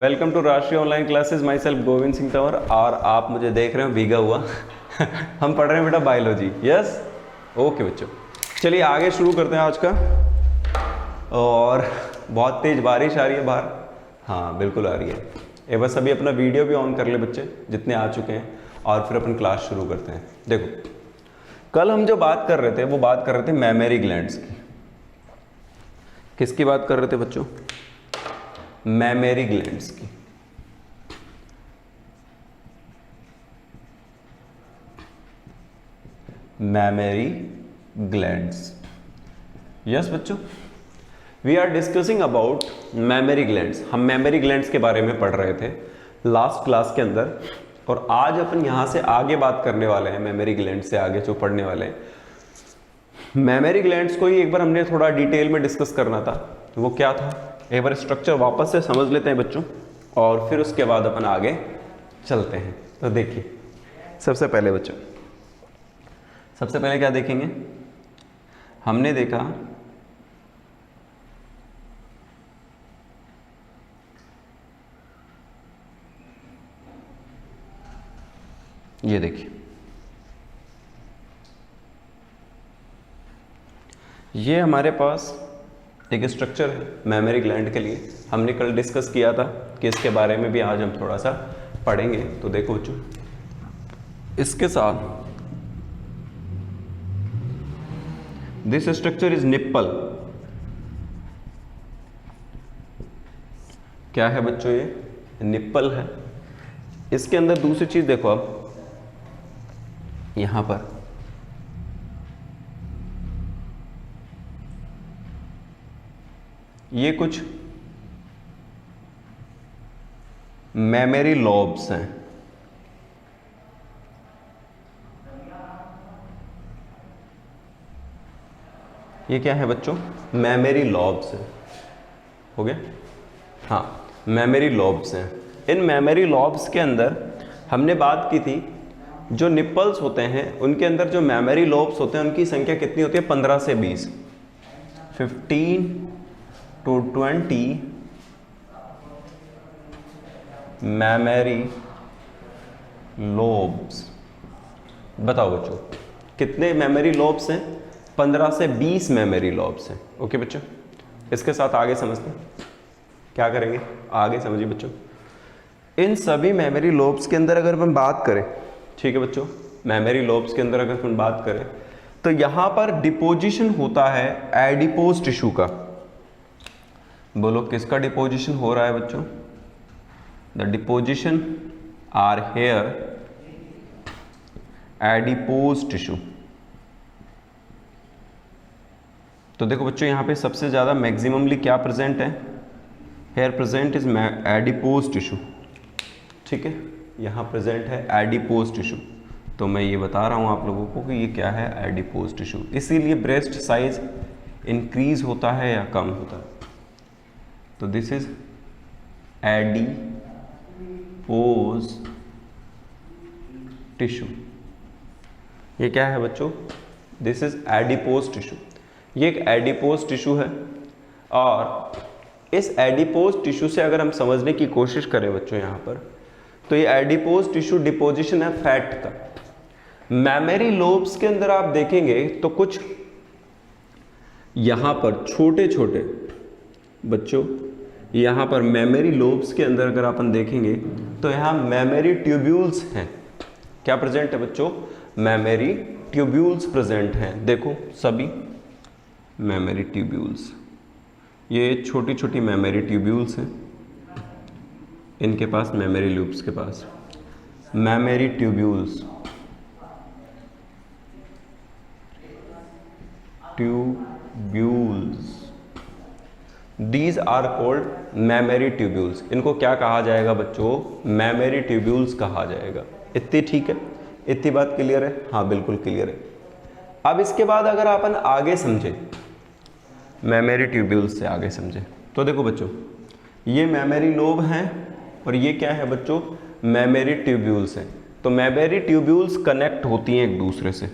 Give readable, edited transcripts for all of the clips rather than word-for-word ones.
Welcome to राष्ट्रीय online classes. My self Govind Singh Tanwar और आप मुझे देख रहे हो भीगा हुआ। हम पढ़ रहे हैं बेटा बायोलॉजी। यस ओके बच्चों, चलिए आगे शुरू करते हैं आज का। और बहुत तेज बारिश आ रही है बाहर। हाँ बिल्कुल आ रही है। ये बस अभी अपना वीडियो भी ऑन कर ले बच्चे जितने आ चुके हैं और फिर अपन क्लास शुरू करते हैं। देखो कल हम जो बात कर रहे थे वो बात कर रहे थे मैमरी ग्लैंड्स की। किसकी बात कर रहे थे बच्चों? मैमरी ग्लैंड्स की। Mammary glands. यस बच्चों, we are discussing about mammary glands. हम मैमरी ग्लैंड्स के बारे में पढ़ रहे थे लास्ट क्लास के अंदर, और आज अपन यहां से आगे बात करने वाले हैं। मैमरी ग्लैंड्स से आगे जो पढ़ने वाले हैं, मैमरी ग्लैंड्स को ही एक बार हमने थोड़ा डिटेल में डिस्कस करना था। वो क्या था, एक बार स्ट्रक्चर वापस से समझ लेते हैं बच्चों, और फिर उसके बाद अपन आगे चलते हैं। तो देखिए सबसे पहले बच्चों, सबसे पहले क्या देखेंगे? हमने देखा ये देखिए, ये हमारे पास एक स्ट्रक्चर है मैमरी ग्लैंड के लिए। हमने कल डिस्कस किया था कि इसके बारे में भी आज हम थोड़ा सा पढ़ेंगे। तो देखो बच्चों, इसके साथ दिस स्ट्रक्चर इज निप्पल। क्या है बच्चों? ये निप्पल है। इसके अंदर दूसरी चीज देखो, अब यहां पर ये कुछ मैमरी लॉब्स हैं। ये क्या है बच्चों? मैमरी लॉब्स हैं। हो गया? हाँ, मैमरी लॉब्स हैं। इन मैमरी लॉब्स के अंदर हमने बात की थी, जो निप्पल्स होते हैं उनके अंदर जो मैमरी लॉब्स होते हैं उनकी संख्या कितनी होती है? 15 से 20, 15 to 20 मैमरी लोब्स। बताओ बच्चों कितने मैमरी लोब्स हैं? 15 से 20 मैमरी लोब्स हैं। ओके बच्चों, इसके साथ आगे समझते हैं क्या करेंगे। आगे समझिए बच्चों, इन सभी मैमरी लोब्स के अंदर अगर हम बात करें, ठीक है बच्चों, मैमरी लोब्स के अंदर अगर हम बात करें तो यहां पर डिपोजिशन होता है एडिपोज टिश्यू का। बोलो किसका डिपोजिशन हो रहा है बच्चों? The deposition are here adipose tissue. तो देखो बच्चों, यहां पे सबसे ज्यादा मैक्सिममली क्या प्रेजेंट है? Here present is adipose tissue. ठीक है, यहां प्रेजेंट है एडिपोज टिश्यू। तो मैं ये बता रहा हूं आप लोगों को कि ये क्या है? Adipose tissue. इसीलिए ब्रेस्ट साइज इंक्रीज होता है या कम होता है। तो दिस इज एडिपोज टिश्यू। ये क्या है बच्चों? This is adipose tissue. ये एक एडिपोज टिश्यू है, और इस एडिपोज टिश्यू से अगर हम समझने की कोशिश करें बच्चों यहां पर, तो ये एडिपोज टिश्यू डिपोजिशन है फैट का। मैमरी लोब्स के अंदर आप देखेंगे तो कुछ यहां पर छोटे छोटे बच्चों, यहां पर मैमरी लोब्स के अंदर अगर अपन देखेंगे तो यहां मैमरी ट्यूब्यूल्स हैं। क्या प्रेजेंट है बच्चों? मैमरी ट्यूब्यूल्स प्रेजेंट हैं। देखो सभी मैमरी ट्यूब्यूल्स, ये छोटी छोटी मैमरी ट्यूब्यूल्स हैं इनके पास, मैमरी लूप्स के पास mammary tubules, these are called mammary tubules. इनको क्या कहा जाएगा बच्चों? मैमरी ट्यूब्यूल्स कहा जाएगा। इतनी ठीक है? इतनी बात क्लियर है? हाँ बिल्कुल क्लियर है। अब इसके बाद अगर अपन आगे समझे, मैमरी ट्यूब्यूल्स से आगे समझे, तो देखो बच्चों, ये मैमरी लोब हैं और ये क्या है बच्चों? मैमरी ट्यूब्यूल्स हैं। तो मैमरी ट्यूब्यूल्स कनेक्ट होती हैं एक दूसरे से,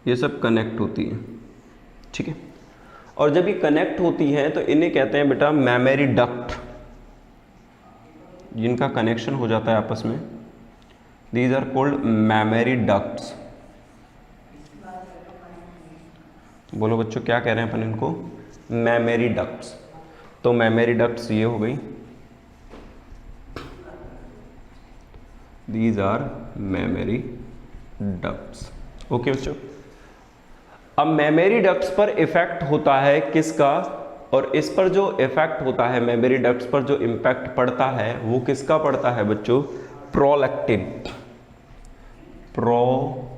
ये सब कनेक्ट होती हैं। ठीक है, और जब ये कनेक्ट होती हैं तो इन्हें कहते हैं बेटा मेमोरी डक्ट, जिनका कनेक्शन हो जाता है आपस में, these are called mammary ducts. बोलो बच्चों क्या कह रहे हैं अपन इनको, मेमोरी डक्ट्स। तो मेमोरी डक्ट्स ये हो गई, these are mammary ducts. Okay बच्चों, अब मेमोरी डक्ट्स पर इफेक्ट होता है किसका, और इस पर जो इफेक्ट होता है, मेमोरी डक्ट्स पर जो इम्पैक्ट पड़ता है वो किसका पड़ता है बच्चों, प्रोलैक्टिन, प्रोलैक्टिन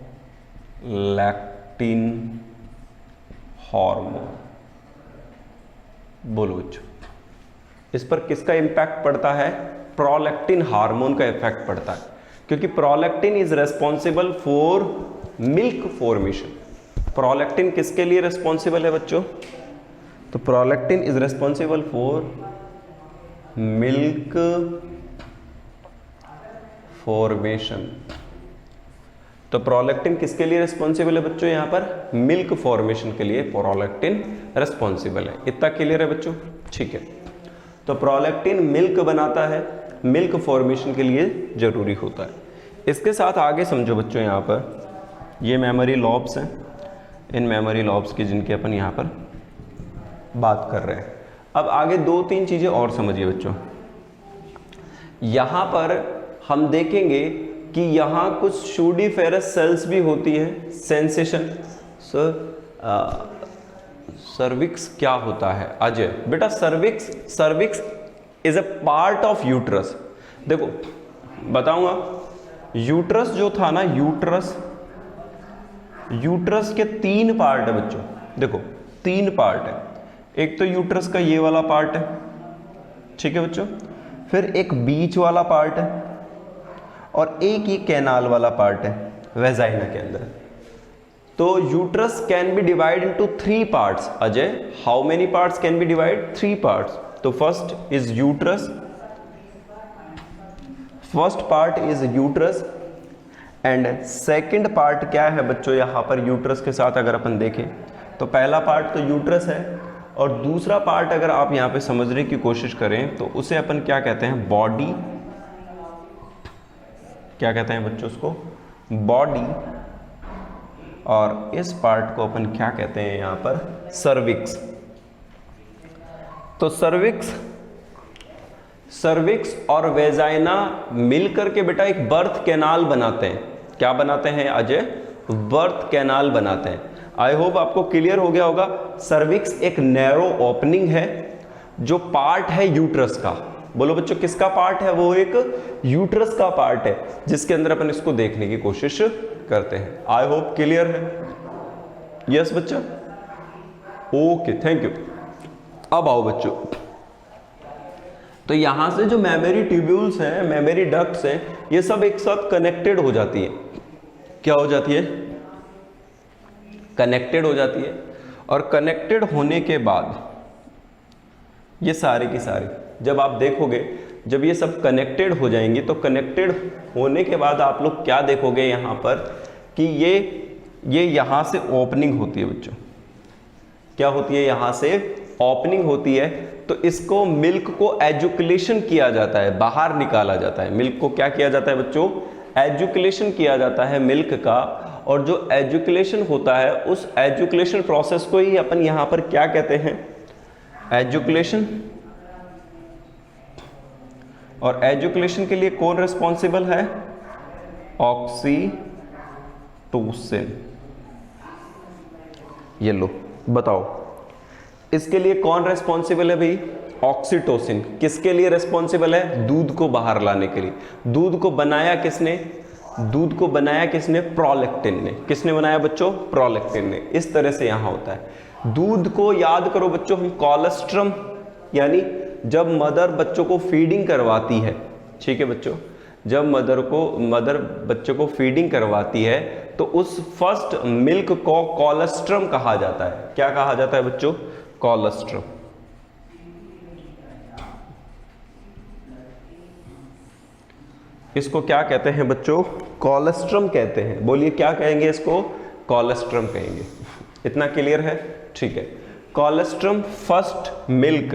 हार्मोन। बोलो बच्चों, इस पर किसका इंपैक्ट पड़ता है, प्रोलैक्टिन हार्मोन का इफेक्ट पड़ता है, क्योंकि prolactin is responsible for milk formation. Prolactin किसके लिए रेस्पॉन्सिबल है बच्चों, तो prolactin is responsible for milk formation. तो प्रोलैक्टिन किसके लिए रिस्पॉन्सिबल है बच्चों, यहां पर मिल्क फॉर्मेशन के लिए प्रोलैक्टिन रिस्पॉन्सिबल है। इतना क्लियर है बच्चों, ठीक है। तो प्रोलैक्टिन मिल्क बनाता है, मिल्क फॉर्मेशन के लिए जरूरी होता है। इसके साथ आगे समझो बच्चों, यहां पर ये मेमोरी लॉब्स हैं, इन मेमोरी लॉब्स की जिनकी अपन यहां पर बात कर रहे हैं। अब आगे 2-3 चीजें और समझिए बच्चों। यहां पर हम देखेंगे कि यहाँ कुछ शूडीफेरस सेल्स भी होती हैं। सेंसेशन, सर्विक्स क्या होता है अजय बेटा, cervix is a part of uterus. देखो बताऊंगा, यूट्रस जो था ना, यूट्रस के 3 पार्ट है बच्चों। देखो 3 पार्ट है, एक तो यूट्रस का ये वाला पार्ट है, ठीक है बच्चों, फिर एक बीच वाला पार्ट है, और एक ही कैनाल वाला पार्ट है वेजाइना के अंदर। तो uterus can be divide into 3 parts. Ajay how many parts can be divide, 3 parts. तो first part is uterus and second part क्या है बच्चों, यहां पर यूट्रस के साथ अगर अपन देखें तो पहला पार्ट तो यूट्रस है, और दूसरा पार्ट अगर आप यहां पे समझने की कोशिश करें तो उसे अपन क्या कहते हैं, बॉडी। क्या कहते हैं बच्चों उसको, बॉडी। और इस पार्ट को अपन क्या कहते हैं यहां पर, सर्विक्स। तो सर्विक्स और वेजाइना मिलकर के बेटा एक बर्थ कैनाल बनाते हैं। क्या बनाते हैं अजय, बर्थ कैनाल बनाते हैं। आई होप आपको क्लियर हो गया होगा। सर्विक्स एक नैरो ओपनिंग है जो पार्ट है यूट्रस का। बोलो बच्चों किसका पार्ट है, वो एक यूट्रस का पार्ट है जिसके अंदर अपन इसको देखने की कोशिश करते हैं। आई होप क्लियर है, यस बच्चा, ओके थैंक यू। अब आओ बच्चों, तो यहां से जो मेमोरी ट्यूब्यूल्स हैं, मेमोरी डक्ट्स हैं, ये सब एक साथ कनेक्टेड हो जाती है। क्या हो जाती है, कनेक्टेड हो जाती है। और कनेक्टेड होने के बाद ये सारे की सारी, जब आप देखोगे, जब ये सब कनेक्टेड हो जाएंगे, तो कनेक्टेड होने के बाद आप लोग क्या देखोगे यहाँ पर कि ये यहाँ से ओपनिंग होती है बच्चों। क्या होती है, यहाँ से ओपनिंग होती है। तो इसको मिल्क को एजुकुलेशन किया जाता है, बाहर निकाला जाता है। मिल्क को क्या किया जाता है बच्चों, एजुकुलेशन किया जाता है मिल्क का। और जो एजुकुलेशन होता है, उस एजुकुलेशन प्रोसेस को ही अपन यहाँ पर क्या कहते हैं, एजुकुलेशन। और एजुकुलेशन के लिए कौन रिस्पॉन्सिबल है, ऑक्सीटोसिन। ये लो बताओ, इसके लिए कौन रिस्पॉन्सिबल है भाई, ऑक्सीटोसिन। किसके लिए रिस्पॉन्सिबल है, दूध को बाहर लाने के लिए। दूध को बनाया किसने, दूध को बनाया किसने, प्रोलैक्टिन ने। किसने बनाया बच्चों, प्रोलैक्टिन ने। इस तरह से यहां होता है। दूध को याद करो बच्चों, हम कोलेस्ट्रम, यानी जब मदर बच्चों को फीडिंग करवाती है, ठीक है बच्चों, जब मदर बच्चों को फीडिंग करवाती है, तो उस फर्स्ट मिल्क को कोलेस्ट्रम कहा जाता है। क्या कहा जाता है बच्चों, कोलेस्ट्रम। इसको क्या कहते हैं बच्चों, कोलेस्ट्रम कहते हैं। बोलिए क्या कहेंगे इसको, कोलेस्ट्रम कहेंगे। इतना क्लियर है, ठीक है। कोलेस्ट्रम फर्स्ट मिल्क,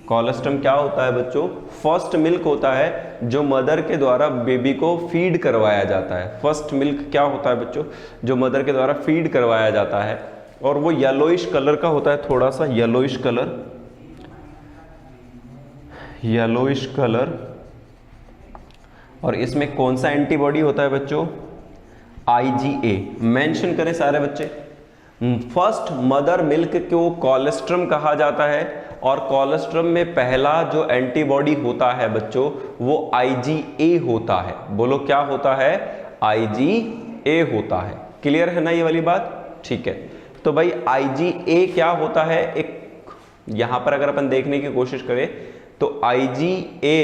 कोलेस्ट्रम क्या होता है बच्चों? फर्स्ट मिल्क होता है जो मदर के द्वारा बेबी को फीड करवाया जाता है। फर्स्ट मिल्क क्या होता है बच्चों? जो मदर के द्वारा फीड करवाया जाता है, और वो येलोइश कलर का होता है, थोड़ा सा येलोइश कलर। और इसमें कौन सा एंटीबॉडी होता है बच्चों? IgA। मेंशन करें सारे बच्चे। फर्स्ट मदर मिल्क को कोलेस्ट्रम कहा जाता है, और कोलेस्ट्रम में पहला जो एंटीबॉडी होता है बच्चों वो IgA होता है। बोलो क्या होता है? IgA होता है। क्लियर है ना ये वाली बात? ठीक है, तो भाई IgA क्या होता है? एक यहां पर अगर अपन देखने की कोशिश करें तो IgA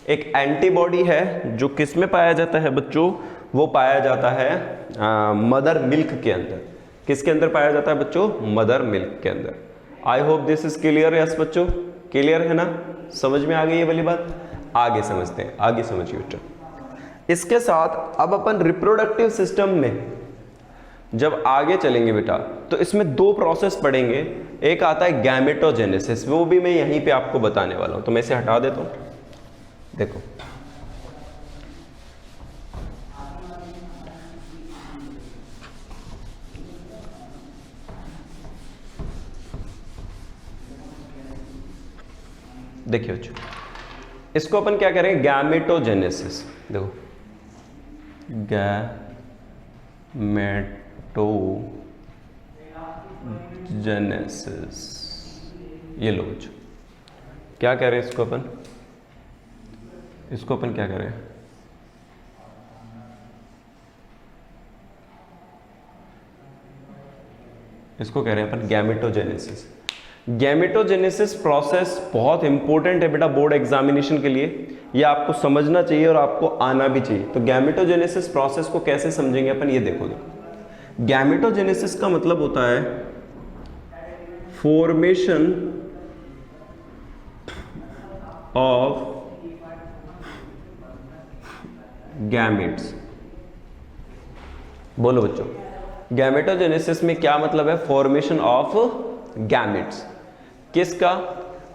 एक एंटीबॉडी है जो किस में पाया जाता है बच्चों? वो पाया जाता है मदर मिल्क के अंदर। किसके अंदर पाया जाता है बच्चों? मदर मिल्क के अंदर। I hope this is clear. Yes बच्चों, क्लियर है ना? समझ में आ गई ये वाली बात? आगे समझते हैं, आगे समझिए बेटा। इसके साथ अब अपन रिप्रोडक्टिव सिस्टम में जब आगे चलेंगे बेटा, तो इसमें दो प्रोसेस पढ़ेंगे। एक आता है गैमेटोजेनेसिस, वो भी मैं यहीं पे आपको बताने वाला हूं, तो मैं इसे हटा देता हूं। देखो देखिए बच्चों, इसको अपन क्या करेंगे? गैमेटोजेनेसिस। देखो गैमेटोजेनेसिस, ये लो बच्चों। क्या कह रहे हैं इसको अपन? इसको अपन क्या करें? इसको कह रहे हैं अपन गैमेटोजेनेसिस। गैमेटोजेनेसिस प्रोसेस बहुत इंपॉर्टेंट है बेटा बोर्ड एग्जामिनेशन के लिए। ये आपको समझना चाहिए और आपको आना भी चाहिए। तो गैमेटोजेनेसिस प्रोसेस को कैसे समझेंगे अपन, ये देखो। गैमेटोजेनेसिस का मतलब होता है फॉर्मेशन ऑफ गैमेट्स। बोलो बच्चों, गैमेटोजेनेसिस में क्या मतलब है? Formation of gametes. किसका?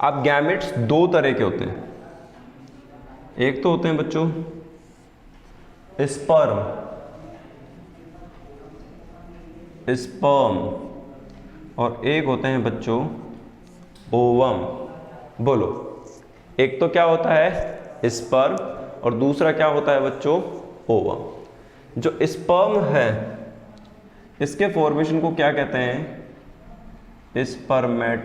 अब गैमेट्स दो तरह के होते हैं। एक तो होते हैं बच्चों स्पर्म, और एक होते हैं बच्चों ओवम। बोलो, एक तो क्या होता है? स्पर्म, और दूसरा क्या होता है बच्चों? ओवम। जो स्पर्म है इसके फॉर्मेशन को क्या कहते हैं? स्पर्मेटोजेनेसिस।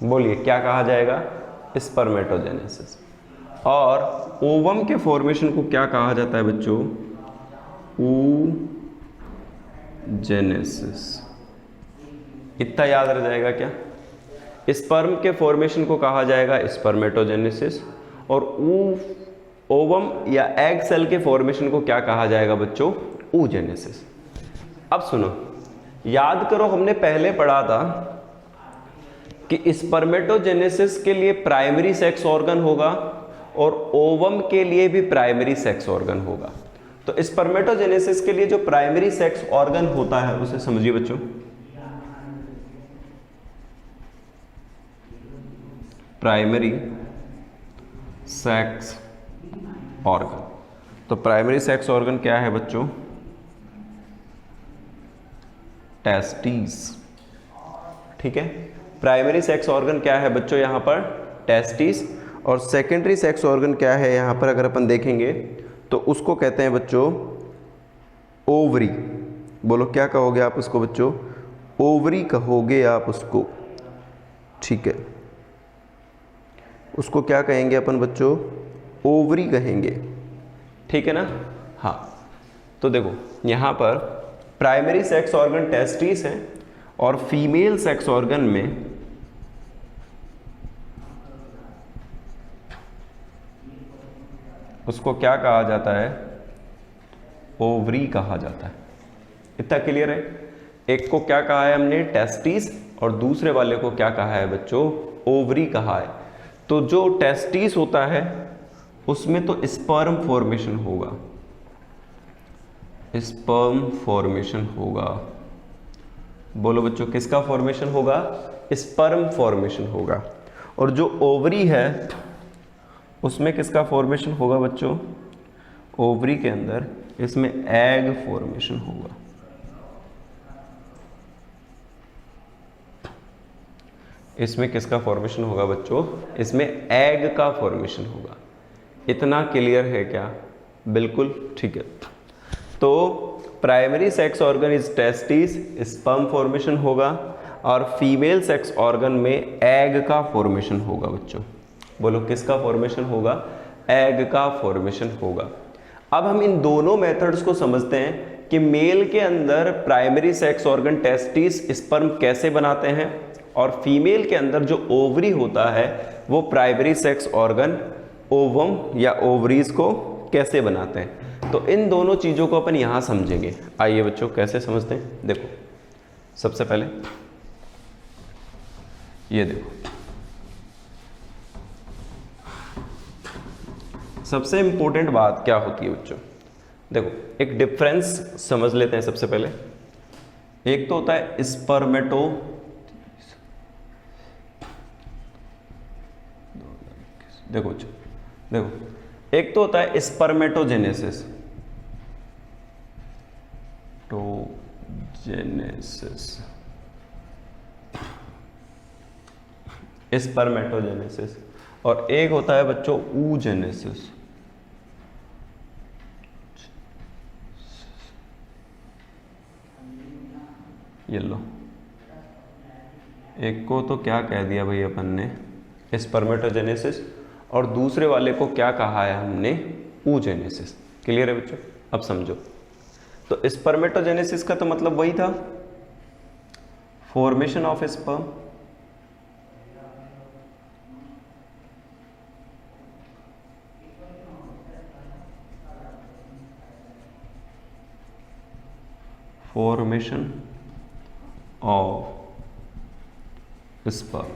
बोलिए क्या कहा जाएगा? स्पर्मेटोजेनेसिस। और ओवम के फॉर्मेशन को क्या कहा जाता है बच्चों? oogenesis। इतना याद रह जाएगा क्या? स्पर्म के फॉर्मेशन को कहा जाएगा स्पर्मेटोजेनेसिस, और ओवम या एग सेल के फॉर्मेशन को क्या कहा जाएगा बच्चों? oogenesis। अब सुनो, याद करो हमने पहले पढ़ा था कि स्पर्मेटोजेनेसिस के लिए प्राइमरी सेक्स ऑर्गन होगा और ओवम के लिए भी प्राइमरी सेक्स ऑर्गन होगा। तो स्पर्मेटोजेनेसिस के लिए जो प्राइमरी सेक्स ऑर्गन होता है उसे समझिए बच्चों, प्राइमरी सेक्स ऑर्गन। तो प्राइमरी सेक्स ऑर्गन क्या है बच्चों? टेस्टिस। ठीक है, प्राइमरी सेक्स ऑर्गन क्या है बच्चों? यहां पर टेस्टिस। और सेकेंडरी सेक्स ऑर्गन क्या है यहां पर अगर अपन देखेंगे तो उसको कहते हैं बच्चों ओवरी। बोलो क्या कहोगे आप उसको बच्चों? ओवरी कहोगे आप उसको। ठीक है, उसको क्या कहेंगे अपन बच्चों? ओवरी कहेंगे। ठीक है ना? हाँ, तो देखो यहां पर प्राइमरी सेक्स ऑर्गन टेस्टिस है, और फीमेल सेक्स ऑर्गन में उसको क्या कहा जाता है? ओवरी कहा जाता है। इतना क्लियर है? एक को क्या कहा है हमने? टेस्टिस, और दूसरे वाले को क्या कहा है बच्चों? ओवरी कहा है। तो जो टेस्टिस होता है उसमें तो स्पर्म फॉर्मेशन होगा, स्पर्म फॉर्मेशन होगा। बोलो बच्चों, किसका फॉर्मेशन होगा? स्पर्म फॉर्मेशन होगा। और जो ओवरी है उसमें किसका फॉर्मेशन होगा बच्चों? ओवरी के अंदर इसमें एग फॉर्मेशन होगा। इसमें किसका फॉर्मेशन होगा बच्चों? इसमें एग का फॉर्मेशन होगा। इतना क्लियर है क्या? बिल्कुल ठीक है। तो primary sex organ is testis, sperm formation होगा, और फीमेल सेक्स ऑर्गन में एग का फॉर्मेशन होगा बच्चों। बोलो किसका फॉर्मेशन होगा? एग का फॉर्मेशन होगा। अब हम इन दोनों मेथड्स को समझते हैं कि मेल के अंदर primary sex organ testis sperm कैसे बनाते हैं, और फीमेल के अंदर जो ओवरी होता है वो प्राइमरी सेक्स ऑर्गन ओवम या ओवरीज को कैसे बनाते हैं। तो इन दोनों चीज़ों को अपन यहाँ समझेंगे। आइए बच्चों, कैसे समझते हैं? देखो, सबसे पहले ये देखो, सबसे इंपॉर्टेंट बात क्या होती है बच्चों? देखो, एक डिफरेंस समझ लेते हैं सबसे पहले। एक तो होता है स्पर्मेटो, देखो बच्चों, देखो, एक तो होता है स्पर्मेटोजेनेसिस, स्पर्मेटोजेनेसिस, और एक होता है बच्चों oogenesis। ये लो, एक को तो क्या कह दिया भाई अपन ने? स्पर्मेटोजेनेसिस, और दूसरे वाले को क्या कहा है हमने? oogenesis। क्लियर है बच्चों? अब समझो, तो स्पर्मेटोजेनेसिस का तो मतलब वही था, formation of sperm, formation of sperm.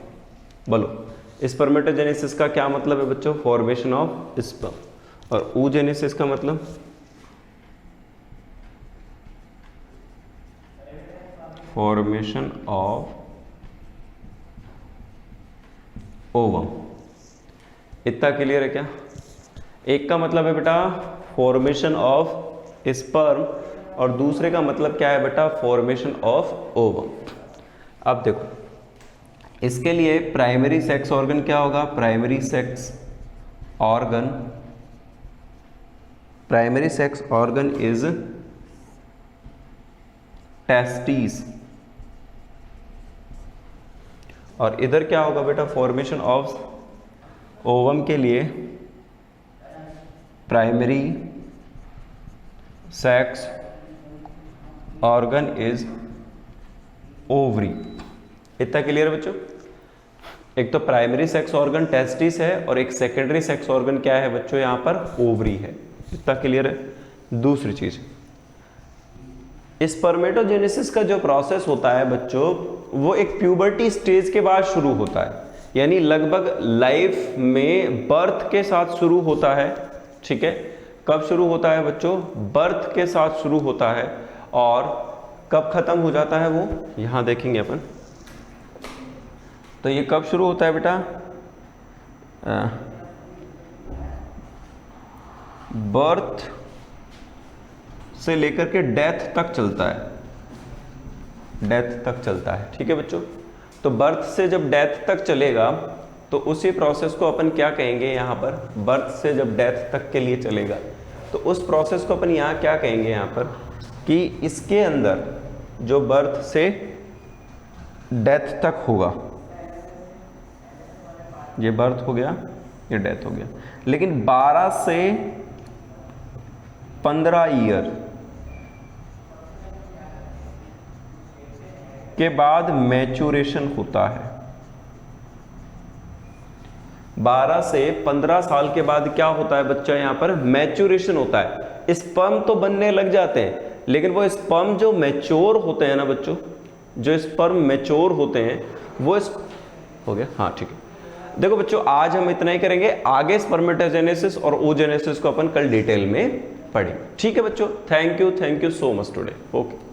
बोलो, स्पर्मेटोजेनेसिस का क्या मतलब है बच्चों? Formation of sperm. और oogenesis का मतलब फॉर्मेशन ऑफ ओवम। इतना क्लियर है क्या? एक का मतलब है बेटा फॉर्मेशन ऑफ स्पर्म, और दूसरे का मतलब क्या है बेटा? Formation of ovum. अब देखो, इसके लिए प्राइमरी सेक्स ऑर्गन क्या होगा? Primary sex organ is testis, और इधर क्या होगा बेटा? फॉर्मेशन ऑफ ओवम के लिए primary sex organ is ovary. इतना क्लियर है बच्चों? एक तो प्राइमरी सेक्स ऑर्गन टेस्टिस है, और एक सेकेंडरी सेक्स ऑर्गन क्या है बच्चों? यहाँ पर ओवरी है। इतना क्लियर है? दूसरी चीज, स्पर्मेटोजेनेसिस का जो प्रोसेस होता है बच्चों, वो एक प्यूबर्टी स्टेज के बाद शुरू होता है, यानी लगभग लाइफ में बर्थ के साथ शुरू होता है। ठीक है? कब शुरू होता है बच्चों? बर्थ के साथ शुरू होता है, और कब खत्म हो जाता है वो यहां देखेंगे अपन। तो ये कब शुरू होता है बेटा? बर्थ से लेकर के डेथ तक चलता है, डेथ तक चलता है। ठीक है बच्चों? तो बर्थ से जब डेथ तक चलेगा तो उसी प्रोसेस को अपन क्या कहेंगे यहाँ पर? बर्थ से जब डेथ तक के लिए चलेगा तो उस प्रोसेस को अपन यहाँ क्या कहेंगे यहाँ पर? कि इसके अंदर जो बर्थ से डेथ तक होगा, ये बर्थ हो गया, ये डेथ हो गया, लेकिन 12 से 15 ईयर के बाद मैच्योरेशन होता है। 12 से 15 साल के बाद क्या होता है बच्चा? यहां पर मैच्योरेशन होता है। स्पर्म तो बनने लग जाते हैं, लेकिन वो स्पर्म जो मैच्योर होते हैं ना बच्चों, जो स्पर्म मैच्योर होते हैं वो हो गया, हाँ ठीक है। देखो बच्चों आज हम इतना ही करेंगे, आगे स्पर्मेटोजेनेसिस और oogenesis को अपन कल डिटेल में पढ़ेंगे। ठीक है बच्चों, thank you so much today. Okay.